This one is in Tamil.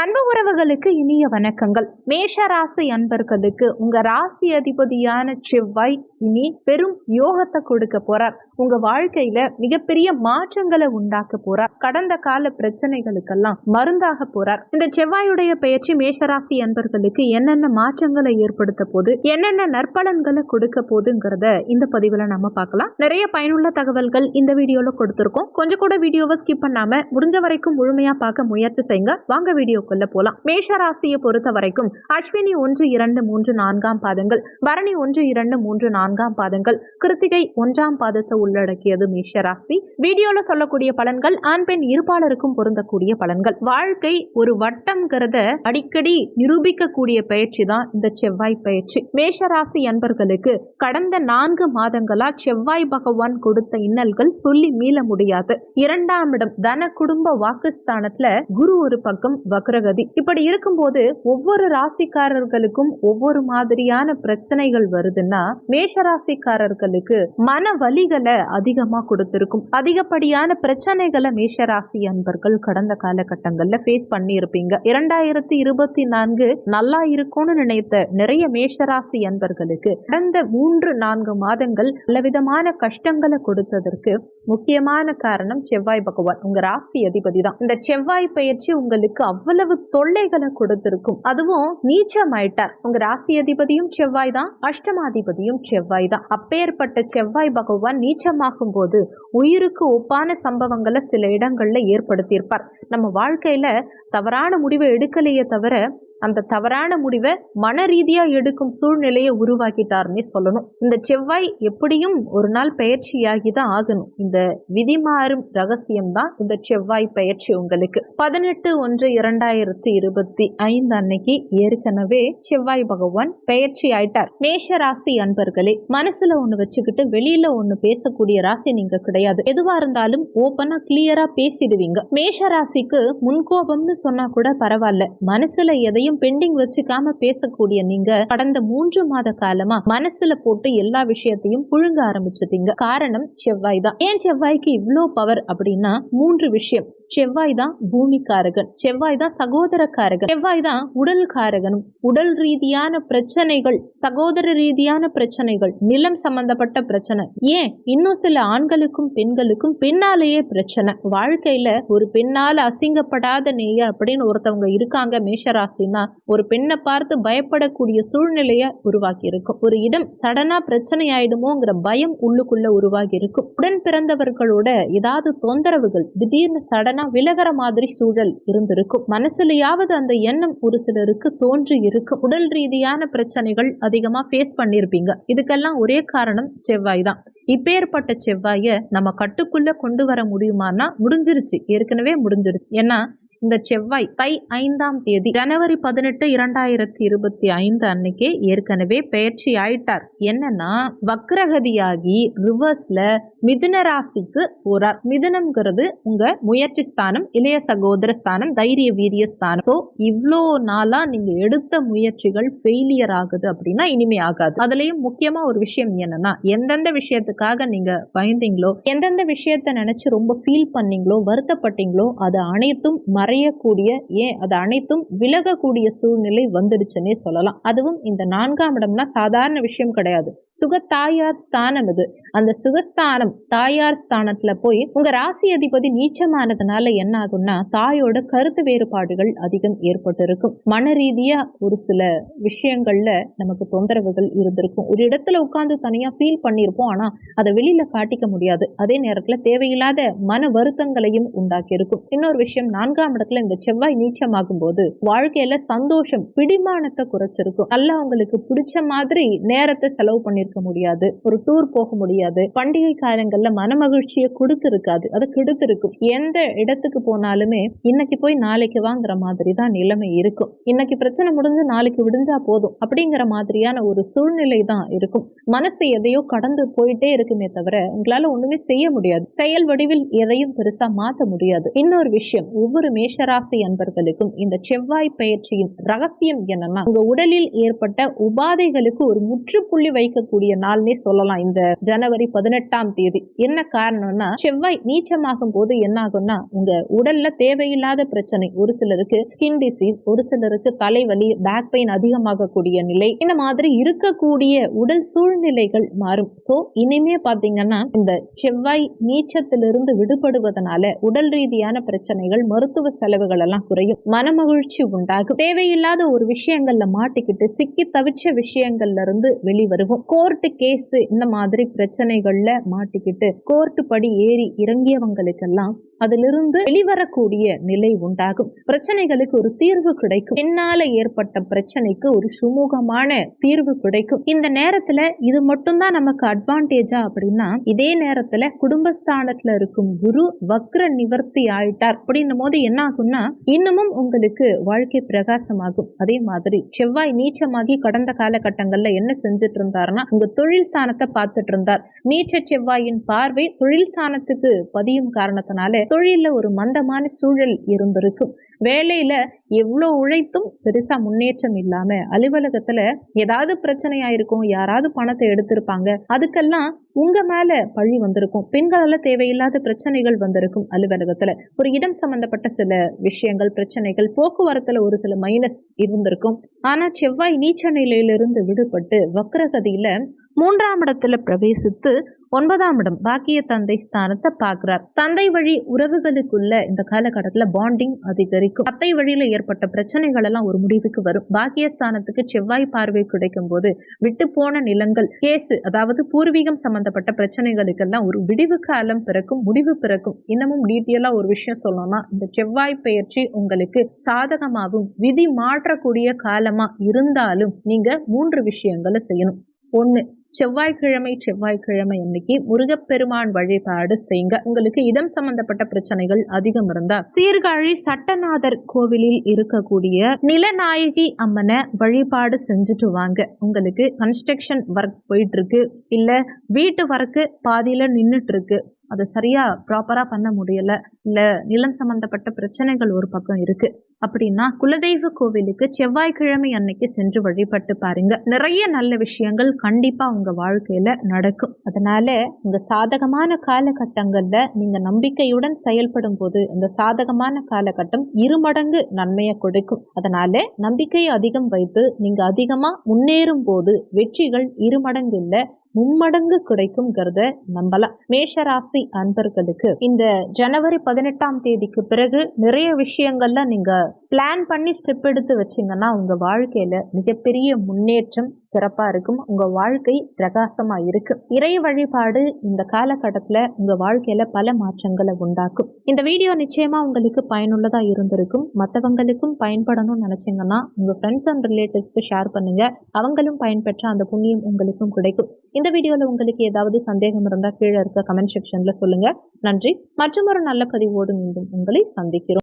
அன்பு உறவுகளுக்கு இனிய வணக்கங்கள். மேஷ ராசி அன்பர்களுக்கு உங்க ராசி அதிபதியான செவ்வாய் இனி பெரும் யோகத்தை கொடுக்க போறார். உங்க வாழ்க்கையில மிகப்பெரிய மாற்றங்களை உண்டாக்க போறார். கடந்த கால பிரச்சனைகளுக்கெல்லாம் மருந்தாக போறார். இந்த செவ்வாயுடைய பயிற்சி மேஷராசி அன்பர்களுக்கு என்னென்ன மாற்றங்களை ஏற்படுத்த போது, என்னென்ன நற்பலன்களை கொடுக்க போதுங்கிறத இந்த பதிவுல நம்ம பார்க்கலாம். நிறைய பயனுள்ள தகவல்கள் இந்த வீடியோல கொடுத்திருக்கோம். கொஞ்சம் கூட வீடியோவை ஸ்கிப் பண்ணாம முடிஞ்ச வரைக்கும் முழுமையா பார்க்க முயற்சி செய்யுங்க. வாங்க வீடியோக்குள்ள போலாம். மேஷ ராசியை பொறுத்த வரைக்கும் அஸ்வினி 1, 2, 3, 4 பாதங்கள், பரணி 1, 2, 3, 4 பாதங்கள், கிருத்திகை 1 பாதத்தை உள்ளடக்கியது மேஷ ராசி. வீடியோல சொல்லக்கூடிய பலன்கள் ஆண் பெண் இருபாலருக்கும் பொருந்தக்கூடிய பலன்கள். வாழ்க்கை ஒரு வட்டம்ங்கிறத அடிக்கடி நிரூபிக்கக்கூடிய பயிற்சி தான் இந்த செவ்வாய் பயிற்சி. மேஷ ராசி அன்பர்களுக்கு கடந்த 4 மாதங்களா செவ்வாய் பகவான் கொடுத்த இன்னல்கள் சொல்லி மீள முடியாது. 2ஆம் இடம் தன குடும்ப வாக்குஸ்தானத்துல குரு ஒரு பக்கம் வக்ரகதி. இப்படி இருக்கும்போது ஒவ்வொரு ராசிக்காரர்களுக்கும் ஒவ்வொரு மாதிரியான பிரச்சனைகள் வருதுன்னா, மேஷ ராசிக்காரர்களுக்கு மன வலிகளை அதிகமா கொடுத்திருக்கும். அதிகப்படியான பிரச்சனைகளை மேஷ ராசி அன்பர்கள் கடந்த காலகட்டங்கள்ல ஃபேஸ் பண்ணி இருப்பீங்க. 2024 நல்லா இருக்கும்னு நினைத்த நிறைய மேஷராசி அன்பர்களுக்கு கடந்த 3-4 மாதங்கள் பலவிதமான கஷ்டங்களை கொடுத்ததற்கு முக்கியமான காரணம் செவ்வாய் பகவான், உங்க ராசி அதிபதி தான். இந்த செவ்வாய் பயிற்சி உங்களுக்கு அவ்வளவு தொல்லைகளை கொடுத்திருக்கும். அதுவும் நீச்சமாயிட்டார். உங்க ராசி அதிபதியும் செவ்வாய் தான், அஷ்டமாதிபதியும் செவ்வாய் தான். அப்பேற்பட்ட செவ்வாய் பகவான் நீச்சமாகும் போது உயிருக்கு ஒப்பான சம்பவங்களை சில இடங்கள்ல ஏற்படுத்தியிருப்பார். நம்ம வாழ்க்கையில தவறான முடிவை எடுக்கலையே தவிர அந்த தவறான முடிவை மன ரீதியா எடுக்கும் சூழ்நிலையை உருவாக்கிட்டாருன்னே சொல்லணும். இந்த செவ்வாய் எப்படியும் ஒரு நாள் பயிற்சியாகி தான் ஆகணும். இந்த விதி மாறும் ரகசியம் தான் இந்த செவ்வாய் பயிற்சி. உங்களுக்கு 18/1/2025 அன்னைக்கு ஏற்கனவே செவ்வாய் பகவான் பயிற்சி ஆயிட்டார். மேஷ ராசி அன்பர்களே, மனசுல ஒண்ணு வச்சுக்கிட்டு வெளியில ஒண்ணு பேசக்கூடிய ராசி நீங்க கிடையாது. எதுவா இருந்தாலும் ஓப்பனா கிளியரா பேசிடுவீங்க. மேஷ ராசிக்கு முன்கோபம்னு சொன்னா கூட பரவாயில்ல, மனசுல எதையும் பெண்டிங் வச்சுக்காம பேசக்கூடிய நீங்க கடந்த 3 மாத காலமா மனசுல போட்டு எல்லா விஷயத்தையும் புழுங்க ஆரம்பிச்சிட்டீங்க. காரணம் செவ்வாய் தான். ஏன் செவ்வாய்க்கு இவ்வளோ பவர் அப்படின்னா 3 விஷயம். செவ்வாய் தான் பூமிக்காரகன், செவ்வாய் தான் சகோதரக்காரகன், செவ்வாய் தான் உடல் காரகனும். உடல் ரீதியான பிரச்சனைகள், சகோதர ரீதியான பிரச்சனைகள், நிலம் சம்பந்தப்பட்ட பிரச்சனை, ஏன் இன்னும் சில ஆண்களுக்கும் பெண்களுக்கும் பின்னாலேயே பிரச்சனை. வாழ்க்கையில ஒரு பெண்ணால அசிங்கப்படாத நேயர் அப்படின்னு ஒருத்தவங்க இருக்காங்க மேஷராசினா, ஒரு பெண்ணை பார்த்து பயப்படக்கூடிய சூழ்நிலைய உருவாக்கி இருக்கும். ஒரு இடம் சடனா பிரச்சனை ஆயிடுமோங்கிற பயம் உள்ளுக்குள்ள உருவாகி இருக்கும். உடன் பிறந்தவர்களோட ஏதாவது தொந்தரவுகள் திடீர்னு சடனா விலகிற மாதிரி சூழல் இருந்திருக்கும். மனசுலயாவது அந்த எண்ணம் ஒரு சிலருக்கு தோன்றி இருக்கும். உடல் ரீதியான பிரச்சனைகள் அதிகமா ஃபேஸ் பண்ணிருப்பீங்க. இதுக்கெல்லாம் ஒரே காரணம் செவ்வாய் தான். இப்பேற்பட்ட செவ்வாய நம்ம கட்டுக்குள்ள கொண்டு வர முடியுமானா முடிஞ்சிருச்சு, ஏற்கனவே முடிஞ்சிருச்சு. ஏன்னா இந்த செவ்வாய் தை 5ஆம் தேதி ஜனவரி 18, 2025 அன்னைக்கே ஏற்கனவே பயிற்சி ஆயிட்டார். என்னன்னா வக்ரகதியாகி ரிவர்ஸ்ல மிதுன ராசிக்கு போறார். மிதுனம்ங்கிறது உங்க முயற்சி ஸ்தானம், இளைய சகோதர ஸ்தானம், தைரிய வீரிய ஸ்தானம். ஸோ இவ்வளோ நாளா நீங்க எடுத்த முயற்சிகள் ஃபெயிலியர் ஆகுது அப்படின்னா இனிமே ஆகாது. அதுலயும் முக்கியமா ஒரு விஷயம் என்னன்னா, எந்தெந்த விஷயத்துக்காக நீங்க பயந்தீங்களோ, எந்தெந்த விஷயத்த நினைச்சு ரொம்ப ஃபீல் பண்ணீங்களோ, வருத்தப்பட்டீங்களோ, அது அனைத்தும் மறையக்கூடிய, ஏன் அது அனைத்தும் விலகக்கூடிய சூழ்நிலை வந்துடுச்சுன்னே சொல்லலாம். அதுவும் இந்த 4ஆம் இடம்னா சாதாரண விஷயம் கிடையாது. சுகத்தாயார் ஸ்தானம் இது. அந்த சுகஸ்தானம் தாயார் ஸ்தானத்துல போய் உங்க ராசி அதிபதி நீச்சமானதுனால என்ன ஆகும்னா, தாயோட கருத்து வேறுபாடுகள் அதிகம் ஏற்பட்டு இருக்கும். மன ரீதியா ஒரு சில விஷயங்கள்ல நமக்கு தொந்தரவுகள் இருந்திருக்கும். ஒரு இடத்துல உட்கார்ந்து தனியா ஃபீல் பண்ணியிருப்போம், ஆனா அதை வெளியில காட்டிக்க முடியாது. அதே நேரத்துல தேவையில்லாத மன வருத்தங்களையும் உண்டாக்கி இருக்கும். இன்னொரு விஷயம், 4ஆம் இடத்துல இந்த செவ்வாய் நீச்சமாகும் போது வாழ்க்கையில சந்தோஷம், பிடிமானத்தை குறைச்சிருக்கும். நல்லா உங்களுக்கு பிடிச்ச மாதிரி நேரத்தை செலவு பண்ணிருக்க முடியாது, ஒரு டூர் போக முடியாது, பண்டிகை காலங்கள்ல மன மகிழ்ச்சியை கொடுத்திருக்காது, அது கெடுத்திருக்கும். எந்த இடத்துக்கு போனாலுமே இன்னைக்கு போய் நாளைக்கு வாங்குற மாதிரி தான் நிலைமை இருக்கும். இன்னைக்கு பிரச்சனை முடிஞ்சு நாளைக்கு விடிஞ்சா போதும் அப்படிங்கிற மாதிரியான ஒரு சூழ்நிலை தான் இருக்கும். மனசு எதையோ கடந்து போயிட்டே இருக்குமே தவிர உங்களால ஒண்ணுமே செய்ய முடியாது. செயல் வடிவில் எதையும் பெருசா மாற்ற முடியாது. இன்னொரு விஷயம், ஒவ்வொரு மேஷராசி அன்பர்களுக்கும் இந்த செவ்வாய் பயிற்சியின் ரகசியம் என்னன்னா, உங்க உடலில் ஏற்பட்ட உபாதைகளுக்கு ஒரு முற்றுப்புள்ளி வைக்கக்கூடிய இருக்கக்கூடிய நாள்னே சொல்லலாம் இந்த ஜனவரி 18ஆம் தேதி. என்ன காரணம்னா, செவ்வாய் நீச்சமாகும் போது என்ன ஆகும்னா, உங்க உடல்ல தேவையில்லாத பிரச்சனை, ஒரு சிலருக்கு ஸ்கின் டிசீஸ், ஒரு சிலருக்கு தலைவலி, பேக் பெயின் அதிகமாகக்கூடிய நிலை, இந்த மாதிரி இருக்கக்கூடிய உடல் சூழ்நிலைகள் மாறும். சோ இனிமே பாத்தீங்கன்னா இந்த செவ்வாய் நீச்சத்திலிருந்து விடுபடுவதனால உடல் ரீதியான பிரச்சனைகள், மருத்துவ செலவுகள் எல்லாம் குறையும், மனமகிழ்ச்சி உண்டாகும். தேவையில்லாத ஒரு விஷயங்கள்ல மாட்டிக்கிட்டு சிக்கி தவிச்ச விஷயங்கள்ல இருந்து வெளிவருவோம். கோர்ட்டு கேஸ் இந்த மாதிரி பிரச்சனைகள்ல மாட்டிக்கிட்டு கோர்ட்டு படி ஏறி இறங்கியவங்களுக்கெல்லாம் அதிலிருந்து வெளிவரக்கூடிய நிலை உண்டாகும். பிரச்சனைகளுக்கு ஒரு தீர்வு கிடைக்கும். பின்னால ஏற்பட்ட பிரச்சனைக்கு ஒரு சுமூகமான தீர்வு கிடைக்கும். இந்த நேரத்துல இது மட்டும்தான் நமக்கு அட்வான்டேஜா அப்படின்னா, இதே நேரத்துல குடும்பஸ்தானத்துல இருக்கும் குரு வக்ர நிவர்த்தி ஆயிட்டார் அப்படின்னும் போது என்ன ஆகும்னா, இன்னமும் உங்களுக்கு வாழ்க்கை பிரகாசமாகும். அதே மாதிரி செவ்வாய் நீச்சமாகி கடந்த காலகட்டங்கள்ல என்ன செஞ்சுட்டு இருந்தாருன்னா, உங்க தொழில் ஸ்தானத்தை பார்த்துட்டு இருந்தார். நீச்ச செவ்வாயின் பார்வை தொழில் ஸ்தானத்துக்கு பதியும் காரணத்தினால தொழில ஒரு மந்தமான சூழல் இருந்திருக்கும். வேலையில எவ்வளவு உழைத்தும் பெருசா முன்னேற்றம் இல்லாம, அலுவலகத்துல ஏதாவது பிரச்சனையா இருக்கும், யாராவது பணத்தை எடுத்திருப்பாங்க, அதுக்கெல்லாம் உங்க மேல பழி வந்திருக்கும். பெண்களால தேவையில்லாத பிரச்சனைகள் வந்திருக்கும். அலுவலகத்துல ஒரு இடம் சம்பந்தப்பட்ட சில விஷயங்கள், பிரச்சனைகள், போக்குவரத்துல ஒரு சில மைனஸ் இருந்திருக்கும். ஆனா செவ்வாய் நீச்ச நிலையிலிருந்து விடுபட்டு வக்ரகதியில 3ஆம் இடத்துல பிரவேசித்து 9ஆம் இடம் பாக்கிய தந்தை ஸ்தானத்தை பார்க்கிறார். தந்தை வழி உறவுகளுக்குள்ள இந்த காலகட்டத்துல பாண்டிங் அதிகரிக்கும். தந்தை வழியில ஏற்பட்ட பிரச்சனைகள் எல்லாம் ஒரு முடிவுக்கு வரும். பாக்கிய ஸ்தானத்துக்கு செவ்வாய் பார்வை கிடைக்கும் போது விட்டு போன நிலங்கள், கேஸ், அதாவது பூர்வீகம் சம்பந்தப்பட்ட பிரச்சனைகளுக்கெல்லாம் ஒரு விடிவு காலம் பிறக்கும், முடிவு பிறக்கும். இன்னமும் டீட்டெயிலா ஒரு விஷயம் சொல்லணும்னா, இந்த செவ்வாய் பெயர்ச்சி உங்களுக்கு சாதகமாகவும் விதி மாற்றக்கூடிய காலமா இருந்தாலும் நீங்க 3 விஷயங்களை செய்யணும். 1, செவ்வாய்க்கிழமை அன்னைக்கு முருகப்பெருமான் வழிபாடு செய்யுங்க. உங்களுக்கு இடம் சம்பந்தப்பட்ட பிரச்சனைகள் அதிகம் இருந்தா சீர்காழி சட்டநாதர் கோவிலில் இருக்கக்கூடிய நிலநாயகி அம்மனை வழிபாடு செஞ்சுட்டு வாங்க. உங்களுக்கு கன்ஸ்ட்ரக்ஷன் ஒர்க் போயிட்டு இருக்கு, இல்ல வீட்டு ஒர்க்கு பாதியில நின்றுட்டு இருக்கு, அதை சரியா ப்ராப்பரா பண்ண முடியல, இல்ல நிலம் சம்பந்தப்பட்ட பிரச்சனைகள் ஒரு பக்கம் இருக்கு அப்படின்னா, குலதெய்வ கோவிலுக்கு செவ்வாய்க்கிழமை அன்னைக்கு சென்று வழிபட்டு பாருங்க. நிறைய நல்ல விஷயங்கள் கண்டிப்பா உங்க வாழ்க்கையில நடக்கும். அதனால உங்க சாதகமான காலகட்டங்கள்ல நீங்க நம்பிக்கையுடன் செயல்படும் போது இந்த சாதகமான காலகட்டம் 2 மடங்கு நன்மையை கொடுக்கும். அதனால நம்பிக்கை அதிகம் வைத்து நீங்க அதிகமா முன்னேறும் போது வெற்றிகள் 2 மடங்கு இல்ல 3 மடங்கு கிடைக்கும்ங்கிறத நம்பலாம். மேஷராசி அன்பர்களுக்கு இந்த ஜனவரி 18ஆம் தேதிக்கு பிறகு நிறைய விஷயங்கள்ல நீங்க பிளான் பண்ணி ஸ்டெப் எடுத்து வச்சீங்கன்னா உங்க வாழ்க்கையில மிகப்பெரிய முன்னேற்றம் சிறப்பா இருக்கும். உங்க வாழ்க்கை பிரகாசமா இருக்கு. இறை வழிபாடு இந்த காலகட்டத்துல உங்க வாழ்க்கையில பல மாற்றங்களை உண்டாக்கும். இந்த வீடியோ நிச்சயமா உங்களுக்கு பயனுள்ளதா இருந்திருக்கும். மற்றவங்களுக்கும் பயன்படணும்னு நினைச்சீங்கன்னா உங்க ஃப்ரெண்ட்ஸ் அண்ட் ரிலேட்டிவ்ஸ்க்கு ஷேர் பண்ணுங்க. அவங்களும் பயன்பெற்ற அந்த புண்ணியம் உங்களுக்கும் கிடைக்கும். இந்த வீடியோல உங்களுக்கு ஏதாவது சந்தேகம் இருந்தா கீழே இருக்க கமெண்ட் செக்ஷன்ல சொல்லுங்க. நன்றி. மற்றும் ஒரு நல்ல பதிவோடு மீண்டும் உங்களை சந்திக்கிறோம்.